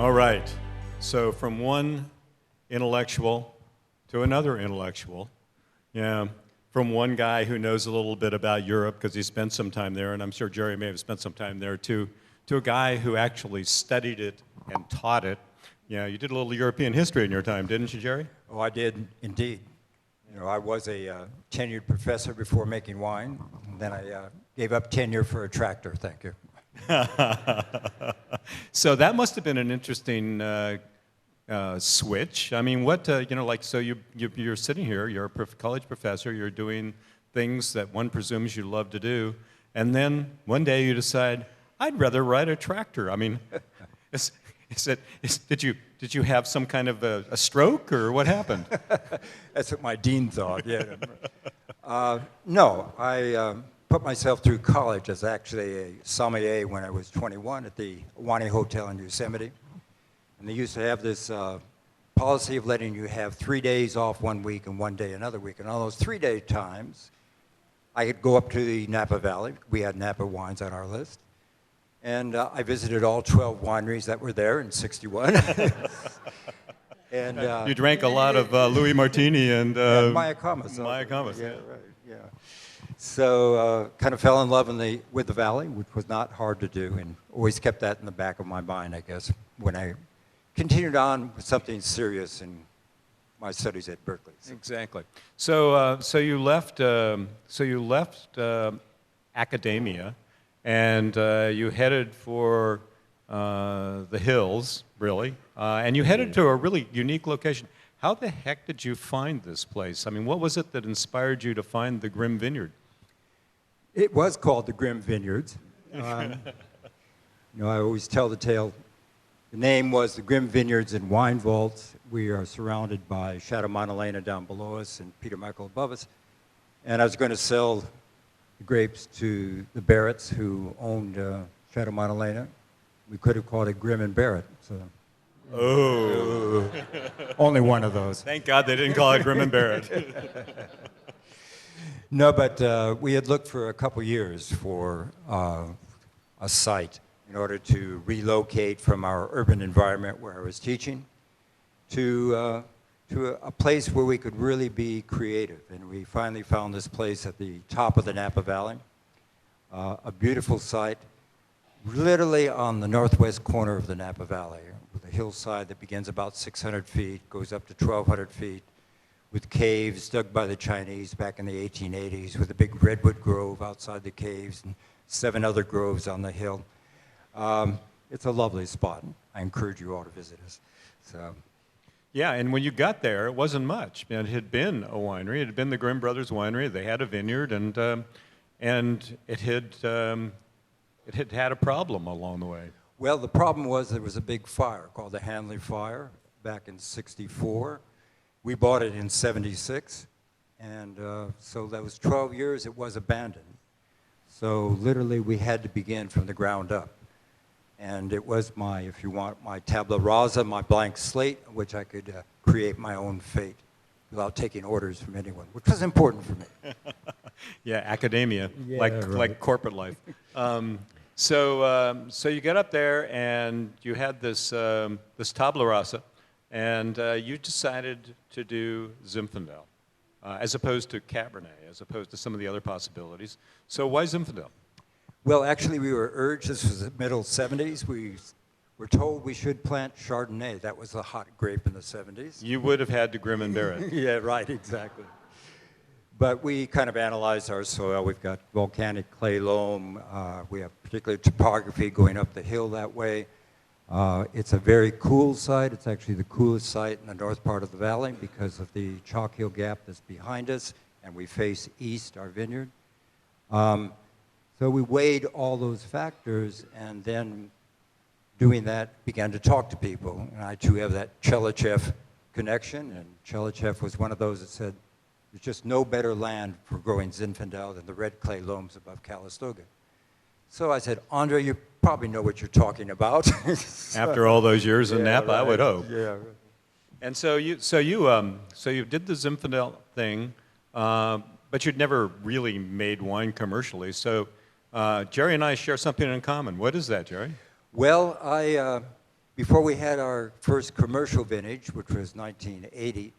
All right. So from one intellectual to another intellectual, yeah, from one guy who knows a little bit about Europe because he spent some time there, and I'm sure Jerry may have spent some time there too, to a guy who actually studied it and taught it. Yeah, you did a little European history in your time, didn't you, Jerry? Oh, I did indeed. You know, I was a tenured professor before making wine, and then I gave up tenure for a tractor. Thank you. So that must have been an interesting switch. I mean, what so you're sitting here, you're a college professor, you're doing things that one presumes you love to do, and then one day you decide, I'd rather ride a tractor. I mean, did you have some kind of a stroke, or what happened? That's what my dean thought. Yeah. No, I put myself through college as actually a sommelier when I was 21 at the Wani Hotel in Yosemite. And they used to have this policy of letting you have 3 days off one week and 1 day another week. And on those 3-day times, I could go up to the Napa Valley. We had Napa wines on our list. And I visited all 12 wineries that were there in '61. And you drank a lot of Louis Martini and Mayacamas. Mayacamas, yeah. Right, yeah. So kind of fell in love with the valley, which was not hard to do, and always kept that in the back of my mind, I guess, when I continued on with something serious in my studies at Berkeley. Exactly. So you left. Academia, and you headed for the hills, really, and you headed to a really unique location. How the heck did you find this place? I mean, what was it that inspired you to find the Grimm Vineyard? It was called the Grimm Vineyards. I always tell the tale. The name was the Grimm Vineyards and Wine Vaults. We are surrounded by Chateau Montelena down below us and Peter Michael above us. And I was going to sell the grapes to the Barretts, who owned Chateau Montelena. We could have called it Grimm and Barrett. So. Oh. Only one of those. Thank God they didn't call it Grimm and Barrett. No, but we had looked for a couple years for a site in order to relocate from our urban environment where I was teaching to a place where we could really be creative. And we finally found this place at the top of the Napa Valley, a beautiful site, literally on the northwest corner of the Napa Valley, with a hillside that begins about 600 feet, goes up to 1,200 feet, with caves dug by the Chinese back in the 1880s, with a big redwood grove outside the caves and 7 other groves on the hill. It's a lovely spot. I encourage you all to visit us. So. Yeah, and when you got there, it wasn't much. It had been a winery. It had been the Grimm Brothers Winery. They had a vineyard, and it had had a problem along the way. Well, the problem was there was a big fire called the Hanley Fire back in '64. We bought it in '76, and so that was 12 years it was abandoned. So literally we had to begin from the ground up. And it was my, if you want, my tabula rasa, my blank slate, which I could create my own fate without taking orders from anyone, which was important for me. Yeah, academia, yeah, like corporate life. So you get up there and you had this tabula rasa, and you decided to do Zinfandel, as opposed to Cabernet, as opposed to some of the other possibilities. So why Zinfandel? Well, actually, we were urged, this was the middle '70s, we were told we should plant Chardonnay. That was the hot grape in the '70s. You would have had to Grimm and Barrett. Yeah, right, exactly. But we kind of analyzed our soil. We've got volcanic clay loam. We have particular topography going up the hill that way. It's a very cool site. It's actually the coolest site in the north part of the valley because of the Chalk Hill Gap that's behind us, and we face east, our vineyard. So we weighed all those factors, and then doing that, began to talk to people. And I, too, have that Chelychev connection, and Chelychev was one of those that said, there's just no better land for growing Zinfandel than the red clay loams above Calistoga. So I said, Andre, you probably know what you're talking about. After all those years in Napa, right. I would hope. Yeah. Right. And so you did the Zinfandel thing, but you'd never really made wine commercially. So Jerry and I share something in common. What is that, Jerry? Well, I Before we had our first commercial vintage, which was 1980,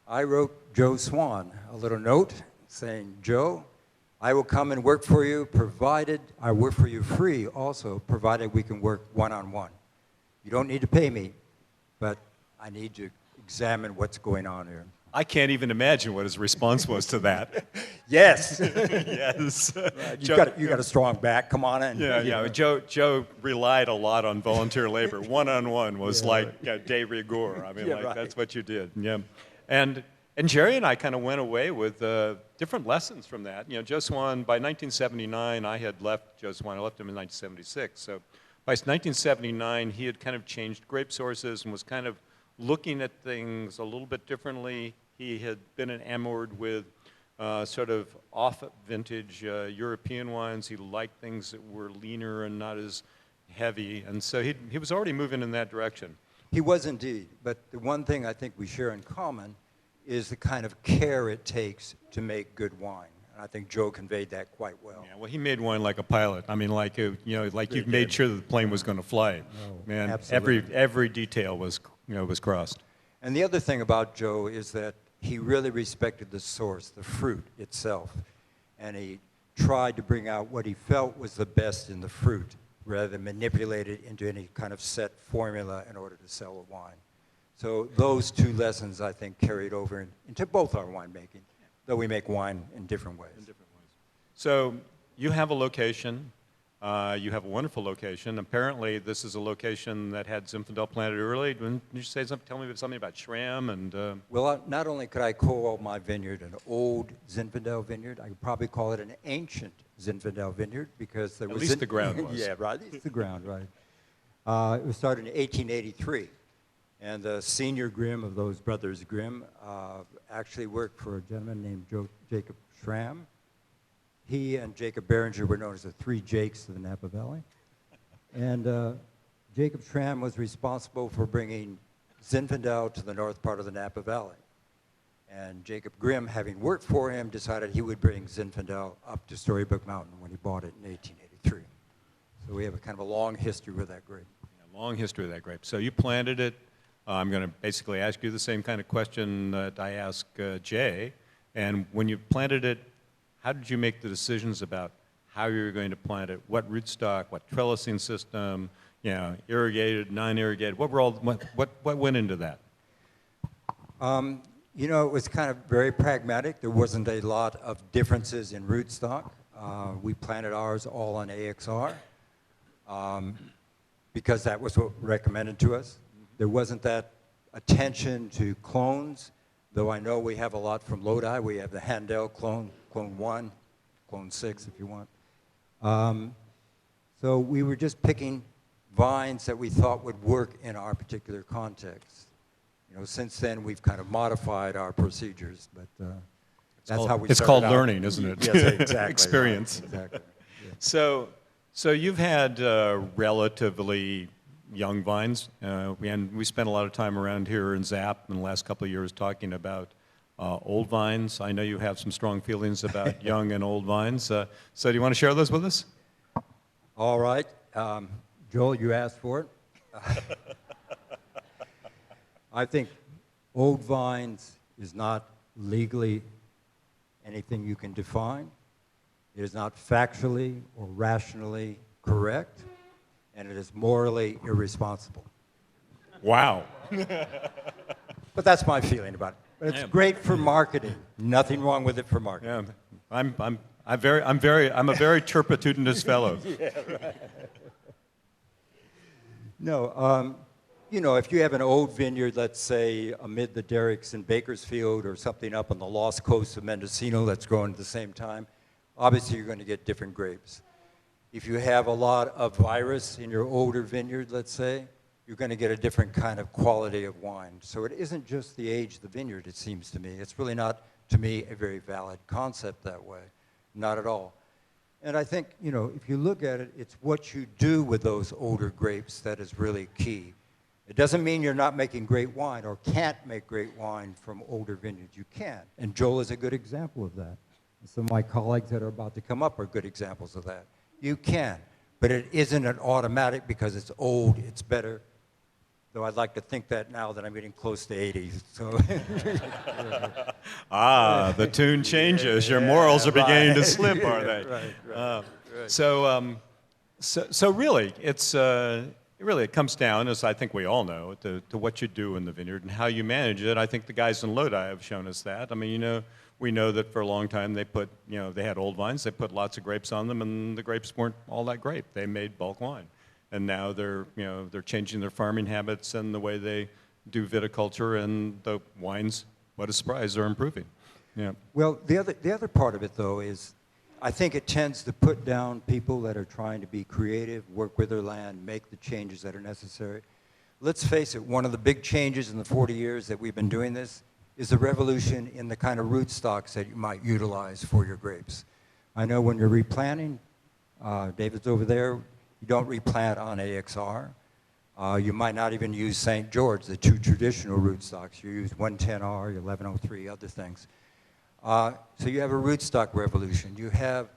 I wrote Joe Swan a little note saying, Joe, I will come and work for you, provided I work for you free also, provided we can work one-on-one. You don't need to pay me, but I need to examine what's going on here. I can't even imagine what his response was to that. Yes. Yes. You got a strong back. Come on in. Yeah. Joe relied a lot on volunteer labor. One-on-one was like de rigueur. I mean, that's what you did. Yeah. And Jerry and I kind of went away with different lessons from that. You know, Joe Swan, by 1979, I had left Joe Swan. I left him in 1976. So by 1979, he had kind of changed grape sources and was kind of looking at things a little bit differently. He had been enamored with sort of off-vintage European wines. He liked things that were leaner and not as heavy. And so he was already moving in that direction. He was indeed. But the one thing I think we share in common is the kind of care it takes to make good wine. And I think Joe conveyed that quite well. Yeah, well, he made wine like a pilot. I mean, like you made sure that the plane was going to fly. Man, absolutely. every detail was crossed. And the other thing about Joe is that he really respected the source, the fruit itself. And he tried to bring out what he felt was the best in the fruit, rather than manipulate it into any kind of set formula in order to sell a wine. So those two lessons, I think, carried over into both our winemaking, though we make wine in different ways. So you have a location. You have a wonderful location. Apparently, this is a location that had Zinfandel planted early. Didn't you say something? Tell me something about Schramm and. Well, not only could I call my vineyard an old Zinfandel vineyard, I could probably call it an ancient Zinfandel vineyard because there was. At least the ground was. Yeah, right. At least the ground, right. It was started in 1883, and the senior Grimm of those brothers Grimm actually worked for a gentleman named Jacob Schramm. He and Jacob Berenger were known as the three Jakes of the Napa Valley. And Jacob Schramm was responsible for bringing Zinfandel to the north part of the Napa Valley. And Jacob Grimm, having worked for him, decided he would bring Zinfandel up to Storybook Mountain when he bought it in 1883. So we have a kind of a long history with that grape. Yeah, long history with that grape. So you planted it. I'm going to basically ask you the same kind of question that I asked Jay. And when you planted it, how did you make the decisions about how you were going to plant it? What rootstock? What trellising system? You know, irrigated, non-irrigated? What went into that? You know, it was kind of very pragmatic. There wasn't a lot of differences in rootstock. We planted ours all on AXR because that was what recommended to us. There wasn't that attention to clones, though I know we have a lot from Lodi. We have the Handel clone, clone 1, clone 6 if you want. So we were just picking vines that we thought would work in our particular context. You know, since then we've kind of modified our procedures, but that's how we. It's called learning, isn't it? Yes, exactly. Experience. Right, exactly. Yeah. So you've had relatively young vines, and we spent a lot of time around here in ZAP in the last couple of years talking about old vines. I know you have some strong feelings about young and old vines. So do you want to share those with us? All right. Joel, you asked for it. I think old vines is not legally anything you can define. It is not factually or rationally correct, and it is morally irresponsible. Wow. But that's my feeling about it. But it's great for marketing. Nothing wrong with it for marketing. Yeah, I'm a very turpitudinous fellow. Yeah, right. No, you know, if you have an old vineyard, let's say amid the derricks in Bakersfield or something up on the lost coast of Mendocino that's growing at the same time, obviously you're going to get different grapes. If you have a lot of virus in your older vineyard, let's say, you're going to get a different kind of quality of wine. So it isn't just the age of the vineyard, it seems to me. It's really not, to me, a very valid concept that way. Not at all. And I think, you know, if you look at it, it's what you do with those older grapes that is really key. It doesn't mean you're not making great wine or can't make great wine from older vineyards. You can. And Joel is a good example of that. And some of my colleagues that are about to come up are good examples of that. You can. But it isn't an automatic because it's old, it's better. though I'd like to think that now that I'm getting close to 80. So The tune changes. Your morals are beginning to right. slip, are they? Right. So really, it comes down, as I think we all know, to what you do in the vineyard and how you manage it. I think the guys in Lodi have shown us that. I mean, we know that for a long time they had old vines, they put lots of grapes on them, and the grapes weren't all that great. They made bulk wine, and now they're changing their farming habits and the way they do viticulture, and the wines, what a surprise, are improving. Yeah. Well, the other part of it, though, is I think it tends to put down people that are trying to be creative, work with their land, make the changes that are necessary. Let's face it, one of the big changes in the 40 years that we've been doing this is the revolution in the kind of rootstocks that you might utilize for your grapes. I know when you're replanting, David's over there, you don't replant on AXR. You might not even use St. George, the two traditional rootstocks. You use 110R, 1103, other things. So you have a rootstock revolution. You have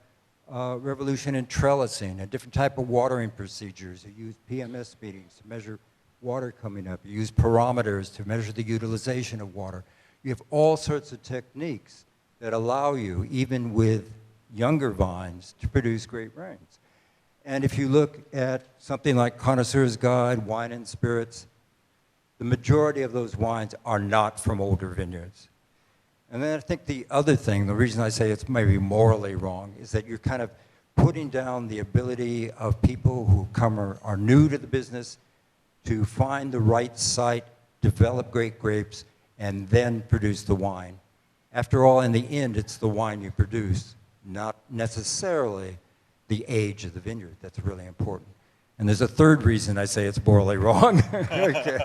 revolution in trellising, a different type of watering procedures. You use PMS meetings to measure water coming up. You use pyrometers to measure the utilization of water. You have all sorts of techniques that allow you, even with younger vines, to produce great wines. And if you look at something like Connoisseur's Guide, Wine and Spirits, the majority of those wines are not from older vineyards. And then I think the other thing, the reason I say it's maybe morally wrong, is that you're kind of putting down the ability of people who are new to the business to find the right site, develop great grapes, and then produce the wine. After all, in the end, it's the wine you produce, not necessarily the age of the vineyard. That's really important. And there's a third reason I say it's morally wrong. Okay.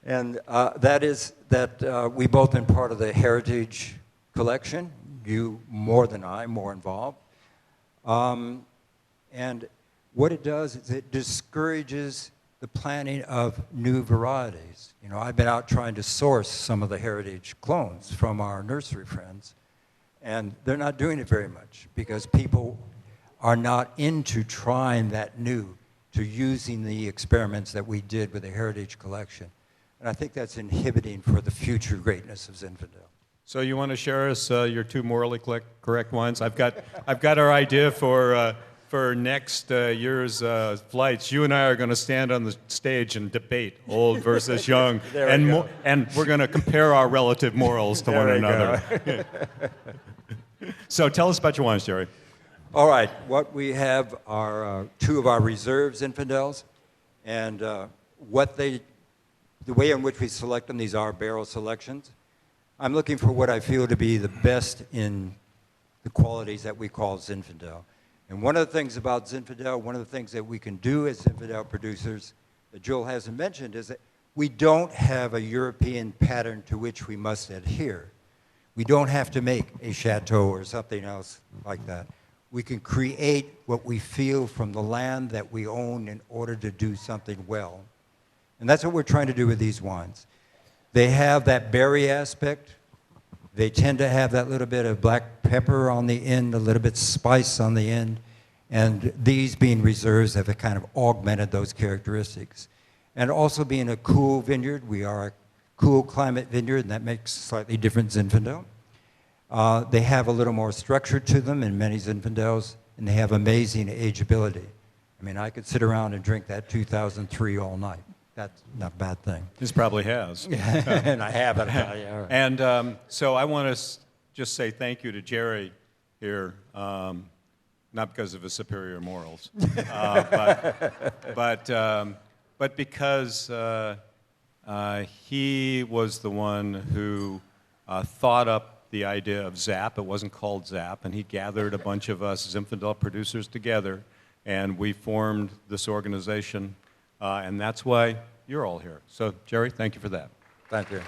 And that is that we both been part of the Heritage Collection. You more than I, more involved. And what it does is it discourages the planting of new varieties. I've been out trying to source some of the Heritage clones from our nursery friends, and they're not doing it very much because people are not into trying that new, to using the experiments that we did with the Heritage Collection. And I think that's inhibiting for the future greatness of Zinfandel. So you want to share us your two morally correct wines? I've got our idea for next year's flights. You and I are going to stand on the stage and debate old versus young, and we're going to compare our relative morals to one another. So tell us about your wines, Jerry. All right, what we have are two of our reserve Zinfandels, and the way in which we select them, these are barrel selections. I'm looking for what I feel to be the best in the qualities that we call Zinfandel. And one of the things about Zinfandel, one of the things that we can do as Zinfandel producers that Joel hasn't mentioned is that we don't have a European pattern to which we must adhere. We don't have to make a chateau or something else like that. We can create what we feel from the land that we own in order to do something well. And that's what we're trying to do with these wines. They have that berry aspect. They tend to have that little bit of black pepper on the end, a little bit spice on the end. And these being reserves have kind of augmented those characteristics. And also being a cool vineyard, we are a cool climate vineyard, and that makes slightly different Zinfandel. They have a little more structure to them in many Zinfandels, and they have amazing ageability. I mean, I could sit around and drink that 2003 all night. That's not a bad thing. This probably has. And I have it. Yeah, right. And so I want to just say thank you to Jerry here, not because of his superior morals, but because he was the one who thought up the idea of ZAP. It wasn't called ZAP, and he gathered a bunch of us Zinfandel producers together, and we formed this organization, and that's why you're all here. So, Jerry, thank you for that. Thank you.